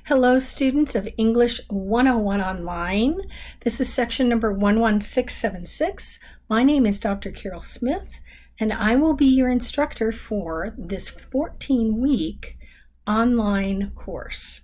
Hello, students of English 101 Online. This is section number 11676. My name is Dr. Carol Smith, and I will be your instructor for this 14-week online course.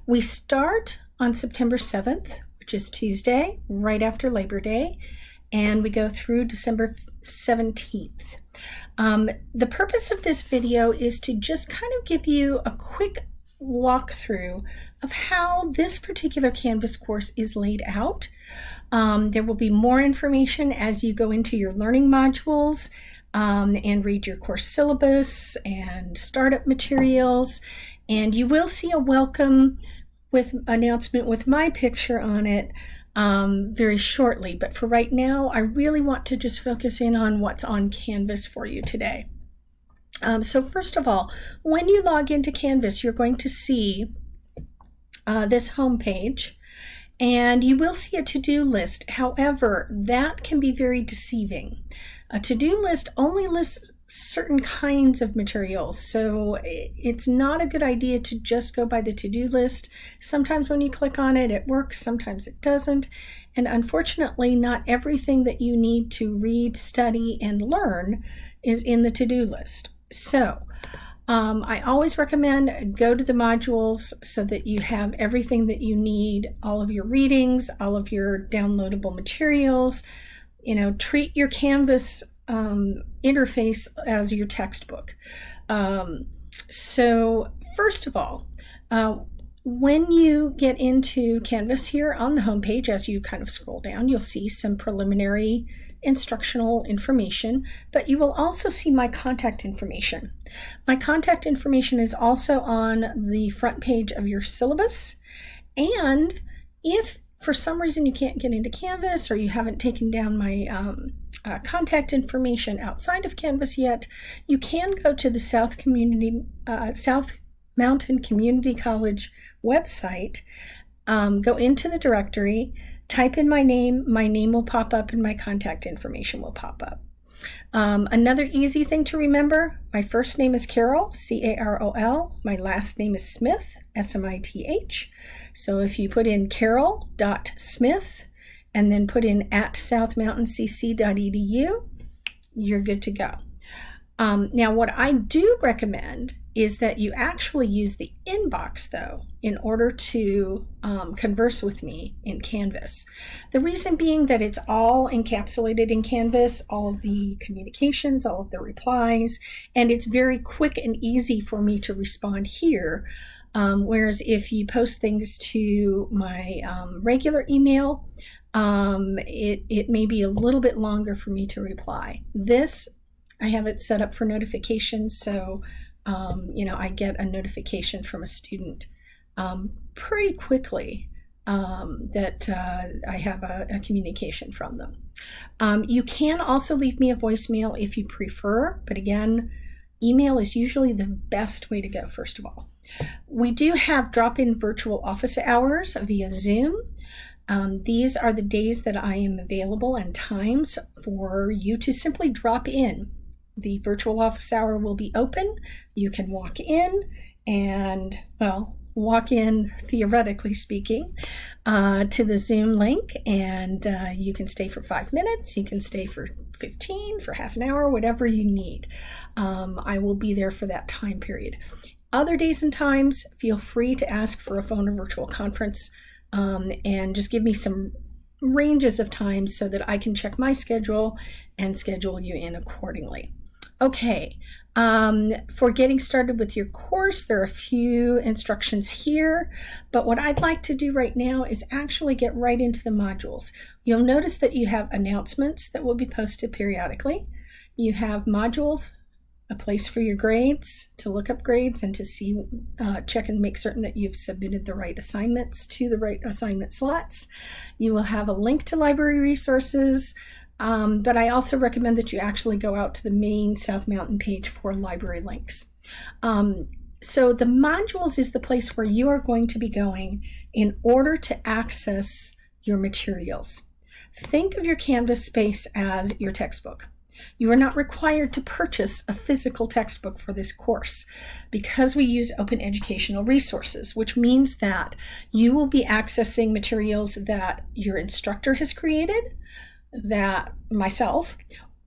We start on September 7th, which is Tuesday, right after Labor Day, and we go through December 17th. The purpose of this video is to just kind of give you a quick walkthrough of how this particular Canvas course is laid out. There will be more information as you go into your learning modules and read your course syllabus and startup materials, and you will see a welcome with announcement with my picture on it very shortly. But for right now, I really want to just focus in on what's on Canvas for you today. So first of all, when you log into Canvas, you're going to see this home page, and you will see a to-do list. However, that can be very deceiving. A to-do list only lists certain kinds of materials, so it's not a good idea to just go by the to-do list. Sometimes when you click on it, it works, sometimes it doesn't, and unfortunately, not everything that you need to read, study, and learn is in the to-do list. So I always recommend go to the modules so that you have everything that you need, all of your readings, all of your downloadable materials. Treat your Canvas interface as your textbook. So first of all, when you get into Canvas here on the home page, as you kind of scroll down, you'll see some preliminary instructional information, but you will also see my contact information. My contact information is also on the front page of your syllabus, and if for some reason you can't get into Canvas or you haven't taken down my contact information outside of Canvas yet, you can go to the South Mountain Community College website, go into the directory, type in my name will pop up, and my contact information will pop up. Another easy thing to remember, my first name is Carol, C-A-R-O-L. My last name is Smith, S-M-I-T-H. So if you put in carol.smith and then put in @southmountaincc.edu, you're good to go. Now, what I do recommend is that you actually use the inbox, though, in order to converse with me in Canvas. The reason being that it's all encapsulated in Canvas, all of the communications, all of the replies, and it's very quick and easy for me to respond here. Whereas if you post things to my regular email, it may be a little bit longer for me to reply. This, I have it set up for notifications, so I get a notification from a student pretty quickly that I have a communication from them. You can also leave me a voicemail if you prefer, but again, email is usually the best way to go, first of all. We do have drop-in virtual office hours via Zoom. These are the days that I am available and times for you to simply drop in. The virtual office hour will be open. You can walk in and, walk in, theoretically speaking, to the Zoom link, and you can stay for 5 minutes, you can stay for 15, for half an hour, whatever you need. I will be there for that time period. Other days and times, feel free to ask for a phone or virtual conference, and just give me some ranges of times so that I can check my schedule and schedule you in accordingly. Okay, for getting started with your course, there are a few instructions here, but what I'd like to do right now is actually get right into the modules. You'll notice that you have announcements that will be posted periodically. You have modules, a place for your grades, to look up grades and to see, check and make certain that you've submitted the right assignments to the right assignment slots. You will have a link to library resources, but I also recommend that you actually go out to the main South Mountain page for library links. So the modules is the place where you are going to be going in order to access your materials. Think of your Canvas space as your textbook. You are not required to purchase a physical textbook for this course because we use open educational resources, which means that you will be accessing materials that your instructor has created, that myself,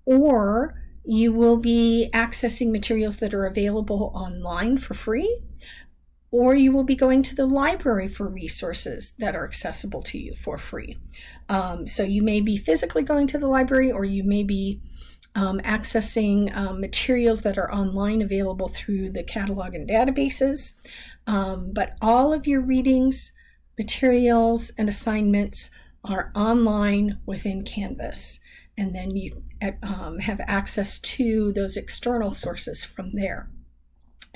or you will be accessing materials that are available online for free, or you will be going to the library for resources that are accessible to you for free. So you may be physically going to the library, or you may be accessing materials that are online available through the catalog and databases. But all of your readings, materials, and assignments are online within Canvas. And then you have access to those external sources from there.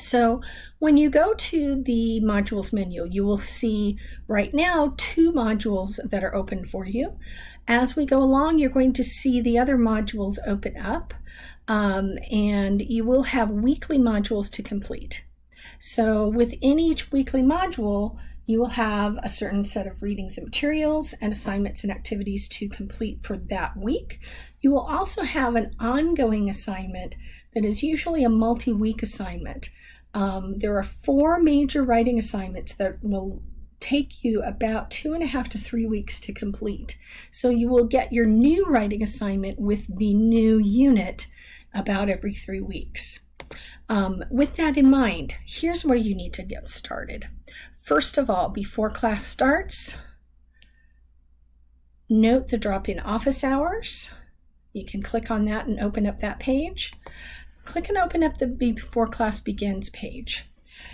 So when you go to the modules menu, you will see right now 2 modules that are open for you. As we go along, you're going to see the other modules open up, and you will have weekly modules to complete. So within each weekly module, you will have a certain set of readings and materials and assignments and activities to complete for that week. You will also have an ongoing assignment that is usually a multi-week assignment. There are 4 major writing assignments that will take you about 2.5 to 3 weeks to complete. So you will get your new writing assignment with the new unit about every 3 weeks. With that in mind, here's where you need to get started. First of all, before class starts, note the drop-in office hours. You can click on that and open up that page. Click and open up the Before Class Begins page.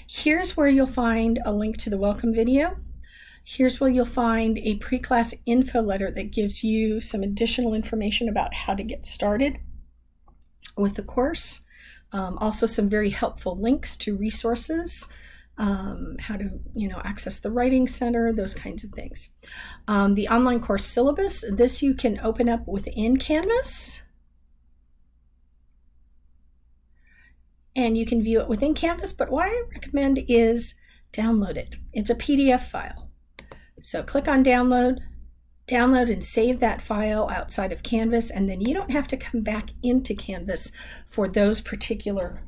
Here's where you'll find a link to the welcome video. Here's where you'll find a pre-class info letter that gives you some additional information about how to get started with the course. Also some very helpful links to resources, how to access the Writing Center, those kinds of things. The online course syllabus, this you can open up within Canvas. And you can view it within Canvas, but what I recommend is download it. It's a PDF file. So click on download and save that file outside of Canvas, and then you don't have to come back into Canvas for those particular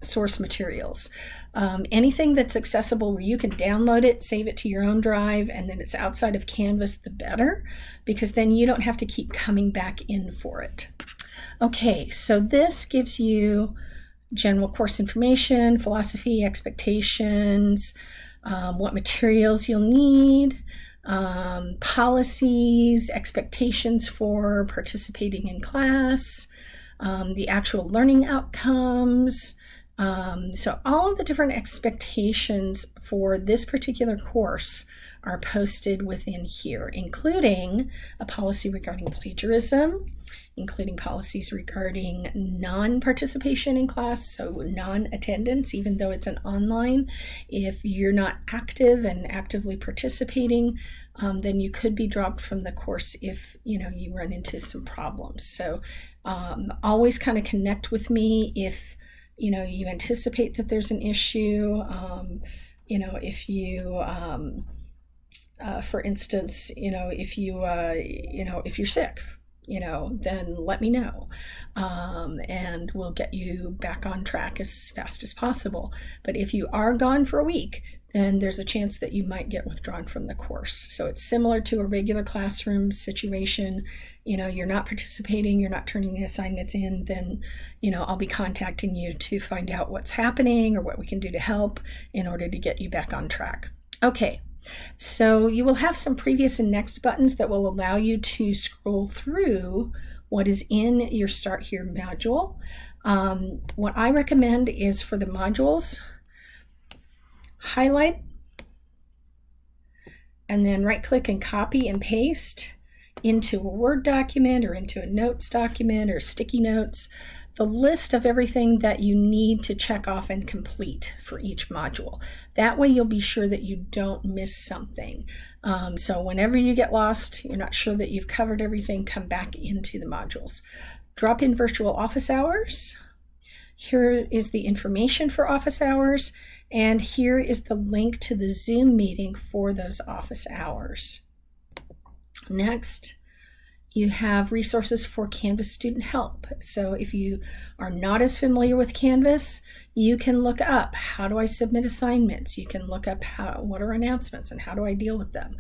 source materials. Anything that's accessible where you can download it, save it to your own drive, and then it's outside of Canvas, the better, because then you don't have to keep coming back in for it. Okay, so this gives you general course information, philosophy, expectations, what materials you'll need, policies, expectations for participating in class, the actual learning outcomes. So all of the different expectations for this particular course are posted within here, including a policy regarding plagiarism, including policies regarding non-participation in class, so non-attendance, even though it's an online. If you're not active and actively participating, then you could be dropped from the course if you run into some problems. So always kind of connect with me if you anticipate that there's an issue. If you for instance, if you're sick, then let me know, and we'll get you back on track as fast as possible. But if you are gone for a week, then there's a chance that you might get withdrawn from the course. So it's similar to a regular classroom situation. You're not participating, you're not turning the assignments in, then I'll be contacting you to find out what's happening or what we can do to help in order to get you back on track. Okay. So you will have some previous and next buttons that will allow you to scroll through what is in your Start Here module. What I recommend is for the modules, highlight and then right-click and copy and paste into a Word document or into a notes document or sticky notes the list of everything that you need to check off and complete for each module. That way you'll be sure that you don't miss something. So whenever you get lost, you're not sure that you've covered everything, come back into the modules. Drop in virtual office hours. Here is the information for office hours, and here is the link to the Zoom meeting for those office hours. Next, You have resources for Canvas student help. So if you are not as familiar with Canvas, you can look up, how do I submit assignments? You can look up what are announcements and how do I deal with them?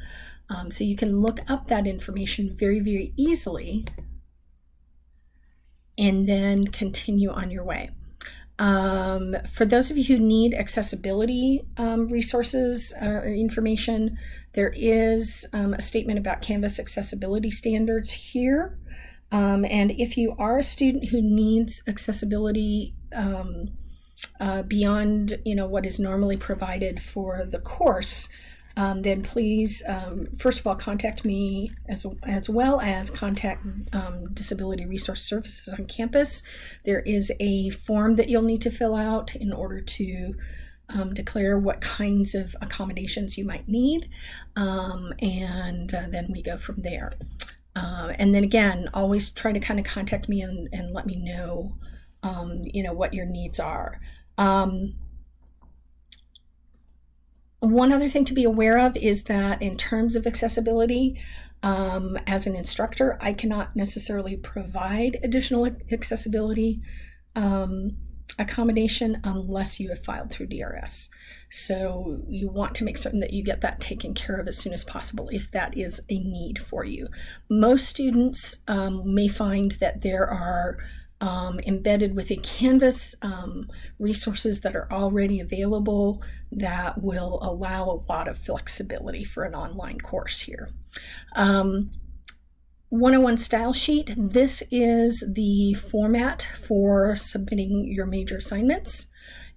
So you can look up that information very, very easily and then continue on your way. For those of you who need accessibility resources or information, there is a statement about Canvas accessibility standards here. And if you are a student who needs accessibility beyond what is normally provided for the course, then please, first of all, contact me as well as contact Disability Resource Services on campus. There is a form that you'll need to fill out in order to declare what kinds of accommodations you might need, and then we go from there. And then again, always try to kind of contact me and let me know, what your needs are. One other thing to be aware of is that in terms of accessibility, as an instructor, I cannot necessarily provide additional accessibility accommodation unless you have filed through DRS. So you want to make certain that you get that taken care of as soon as possible if that is a need for you. Most students may find that there are embedded within Canvas resources that are already available that will allow a lot of flexibility for an online course here. 101 style sheet. This is the format for submitting your major assignments.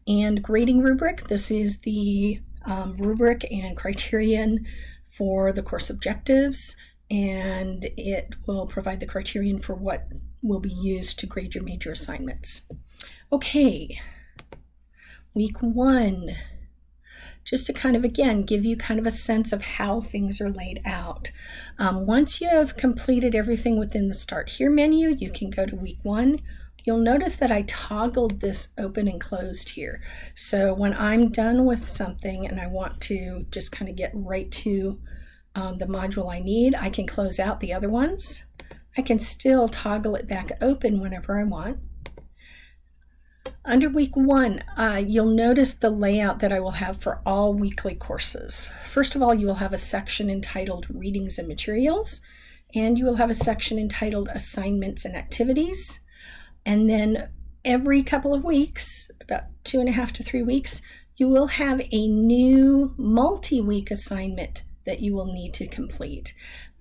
And grading rubric. This is the rubric and criterion for the course objectives, and it will provide the criterion for what will be used to grade your major assignments. Okay, week 1. Just to kind of, again, give you kind of a sense of how things are laid out. Once you have completed everything within the Start Here menu, you can go to week 1. You'll notice that I toggled this open and closed here. So when I'm done with something and I want to just kind of get right to the module I need, I can close out the other ones. I can still toggle it back open whenever I want. Under week 1, you'll notice the layout that I will have for all weekly courses. First of all, you will have a section entitled Readings and Materials, and you will have a section entitled Assignments and Activities. And then every couple of weeks, about 2.5 to 3 weeks, you will have a new multi-week assignment that you will need to complete.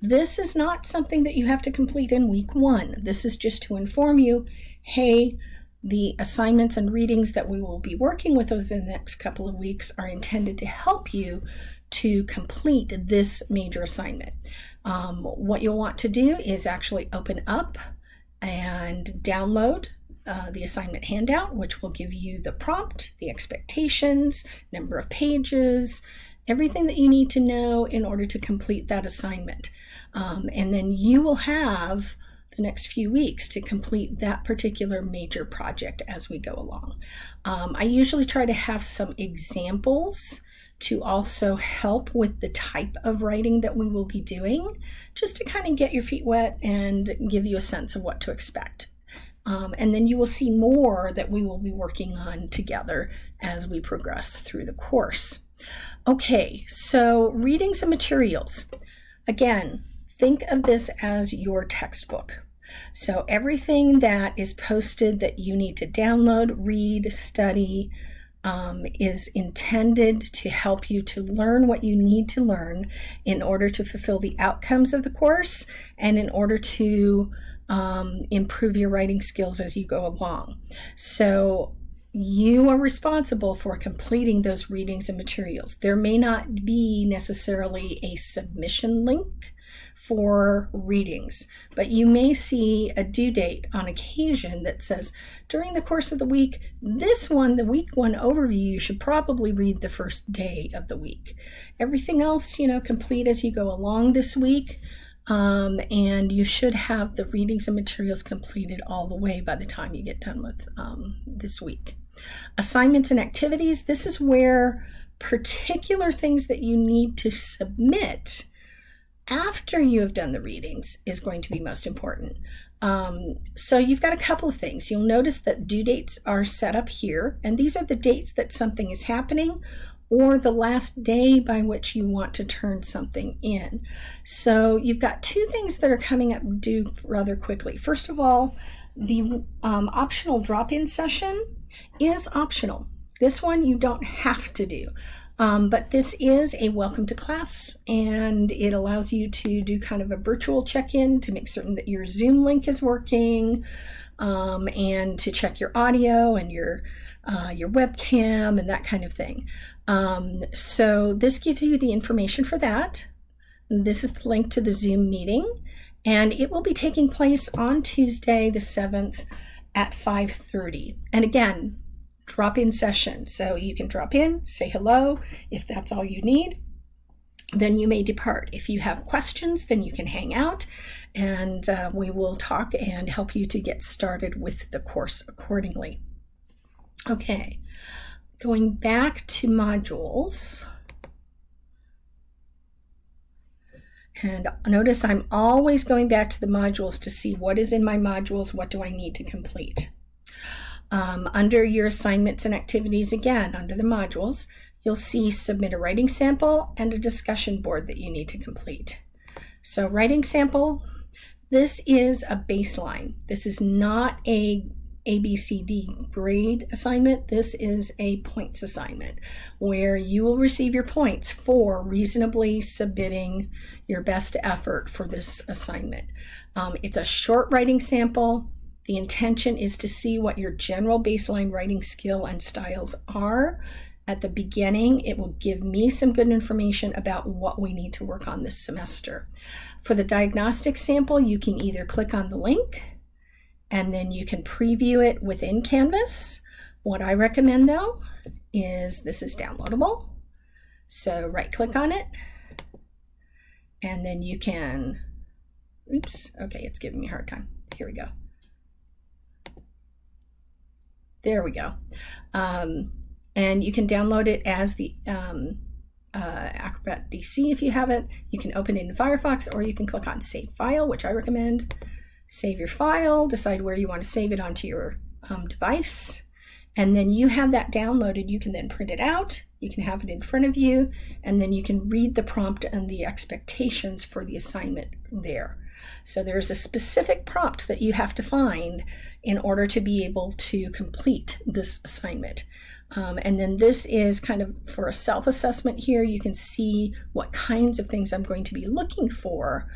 This is not something that you have to complete in week 1. This is just to inform you, hey, the assignments and readings that we will be working with over the next couple of weeks are intended to help you to complete this major assignment. What you'll want to do is actually open up and download the assignment handout, which will give you the prompt, the expectations, number of pages, everything that you need to know in order to complete that assignment. And then you will have the next few weeks to complete that particular major project as we go along. I usually try to have some examples to also help with the type of writing that we will be doing, just to kind of get your feet wet and give you a sense of what to expect. And then you will see more that we will be working on together as we progress through the course. Okay, so readings and materials. Again, think of this as your textbook. So everything that is posted that you need to download, read, study, is intended to help you to learn what you need to learn in order to fulfill the outcomes of the course and in order to improve your writing skills as you go along. So you are responsible for completing those readings and materials. There may not be necessarily a submission link for readings, but you may see a due date on occasion that says during the course of the week, this one, the week 1 overview, you should probably read the first day of the week. Everything else, complete as you go along this week, and you should have the readings and materials completed all the way by the time you get done with this week. Assignments and activities, this is where particular things that you need to submit After you have done the readings is going to be most important. So you've got a couple of things. You'll notice that due dates are set up here, and these are the dates that something is happening or the last day by which you want to turn something in. So you've got two things that are coming up due rather quickly. First of all, the optional drop-in session is optional. This one you don't have to do. But this is a welcome to class, and it allows you to do kind of a virtual check-in to make certain that your Zoom link is working, and to check your audio and your webcam and that kind of thing. So this gives you the information for that. This is the link to the Zoom meeting, and it will be taking place on Tuesday the 7th at 5:30. And again, drop-in session. So you can drop in, say hello. If that's all you need, then you may depart. If you have questions, then you can hang out, and we will talk and help you to get started with the course accordingly. Okay, going back to modules. And notice I'm always going back to the modules to see what is in my modules, what do I need to complete. Under your assignments and activities, again, under the modules, you'll see submit a writing sample and a discussion board that you need to complete. So writing sample, this is a baseline. This is not a ABCD grade assignment. This is a points assignment where you will receive your points for reasonably submitting your best effort for this assignment. It's a short writing sample. The intention is to see what your general baseline writing skill and styles are. At the beginning, it will give me some good information about what we need to work on this semester. For the diagnostic sample, you can either click on the link and then you can preview it within Canvas. What I recommend though is this is downloadable. So right click on it and then you can, oops, okay, it's giving me a hard time. Here we go. There we go. And you can download it as the Acrobat DC if you have it. You can open it in Firefox, or you can click on Save File, which I recommend. Save your file, decide where you want to save it onto your device, and then you have that downloaded. You can then print it out, you can have it in front of you, and then you can read the prompt and the expectations for the assignment there. So there's a specific prompt that you have to find in order to be able to complete this assignment. And then this is kind of for a self-assessment here. You can see what kinds of things I'm going to be looking for,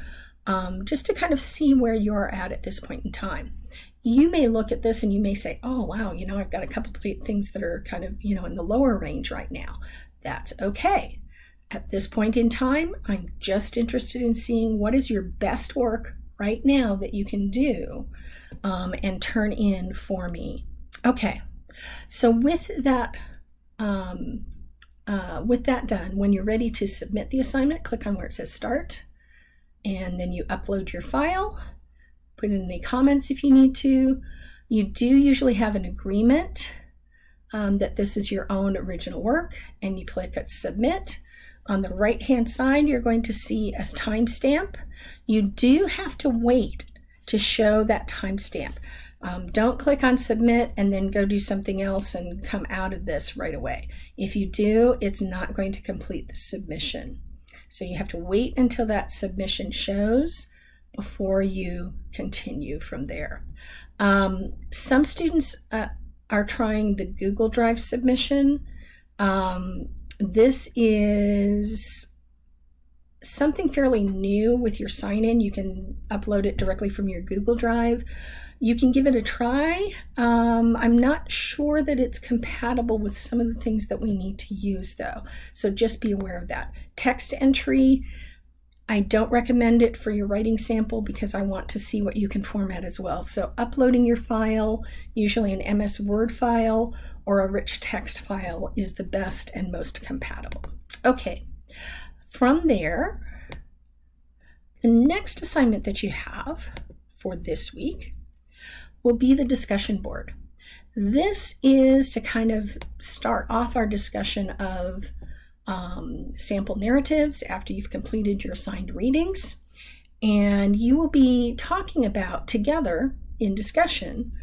just to kind of see where you're at this point in time. You may look at this and you may say, oh, wow, you know, I've got a couple of things that are kind of, you know, in the lower range right now. That's okay. At this point in time, I'm just interested in seeing what is your best work right now that you can do and turn in for me. Okay, so with that done, when you're ready to submit the assignment, click on where it says Start, and then you upload your file, put in any comments if you need to. You do usually have an agreement that this is your own original work, and you click at Submit. On the right-hand side, you're going to see a timestamp. You do have to wait to show that timestamp. Don't click on Submit and then go do something else and come out of this right away. If you do, it's not going to complete the submission. So you have to wait until that submission shows before you continue from there. Some students are trying the Google Drive submission. This is something fairly new with your sign-in. You can upload it directly from your Google Drive. You can give it a try. I'm not sure that it's compatible with some of the things that we need to use though. So just be aware of that. Text entry, I don't recommend it for your writing sample because I want to see what you can format as well. So uploading your file, usually an MS Word file or a rich text file, is the best and most compatible. Okay, from there, the next assignment that you have for this week will be the discussion board. This is to kind of start off our discussion of sample narratives after you've completed your assigned readings. And you will be talking about together in discussion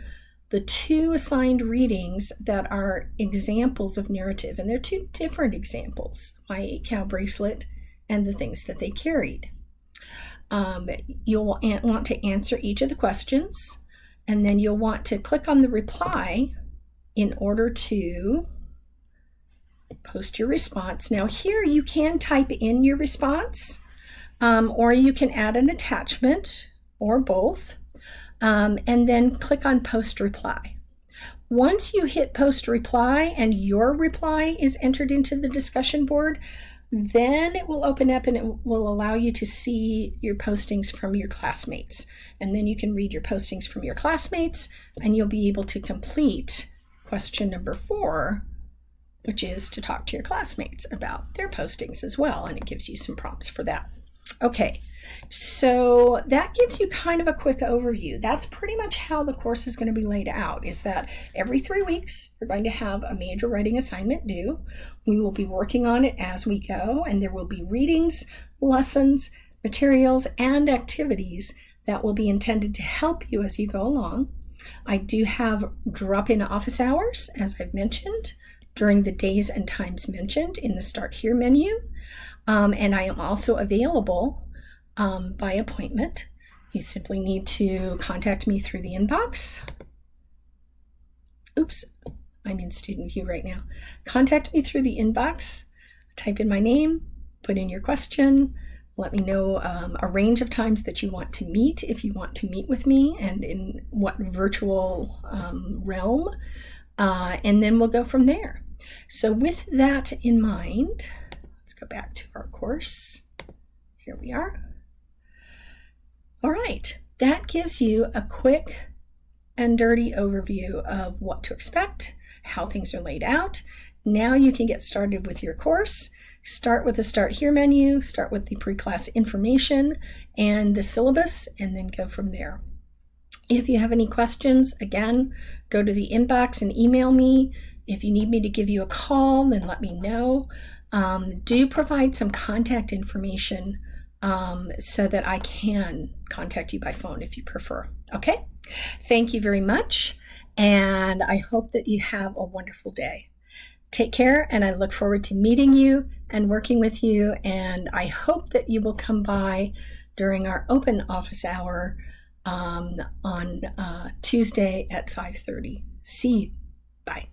the 2 assigned readings that are examples of narrative. And they're 2 different examples, My 8-Cow Bracelet and the things that they carried. You'll want to answer each of the questions, and then you'll want to click on the reply in order to post your response. Now here you can type in your response, or you can add an attachment, or both, and then click on post reply. Once you hit post reply and your reply is entered into the discussion board, then it will open up and it will allow you to see your postings from your classmates. And then you can read your postings from your classmates, and you'll be able to complete question number 4, which is to talk to your classmates about their postings as well. And it gives you some prompts for that. Okay, so that gives you kind of a quick overview. That's pretty much how the course is going to be laid out, is that every 3 weeks, you're going to have a major writing assignment due. We will be working on it as we go, and there will be readings, lessons, materials, and activities that will be intended to help you as you go along. I do have drop-in office hours, as I've mentioned, during the days and times mentioned in the Start Here menu. And I am also available by appointment. You simply need to contact me through the inbox. Oops, I'm in student view right now. Contact me through the inbox, type in my name, put in your question, let me know a range of times that you want to meet, if you want to meet with me, and in what virtual realm, and then we'll go from there. So with that in mind, let's go back to our course. Here we are. All right, that gives you a quick and dirty overview of what to expect, how things are laid out. Now you can get started with your course. Start with the Start Here menu, start with the pre-class information and the syllabus, and then go from there. If you have any questions, again, go to the inbox and email me. If you need me to give you a call, then let me know. Do provide some contact information so that I can contact you by phone if you prefer. Okay? Thank you very much, and I hope that you have a wonderful day. Take care, and I look forward to meeting you and working with you, and I hope that you will come by during our open office hour on Tuesday at 5:30. See you. Bye.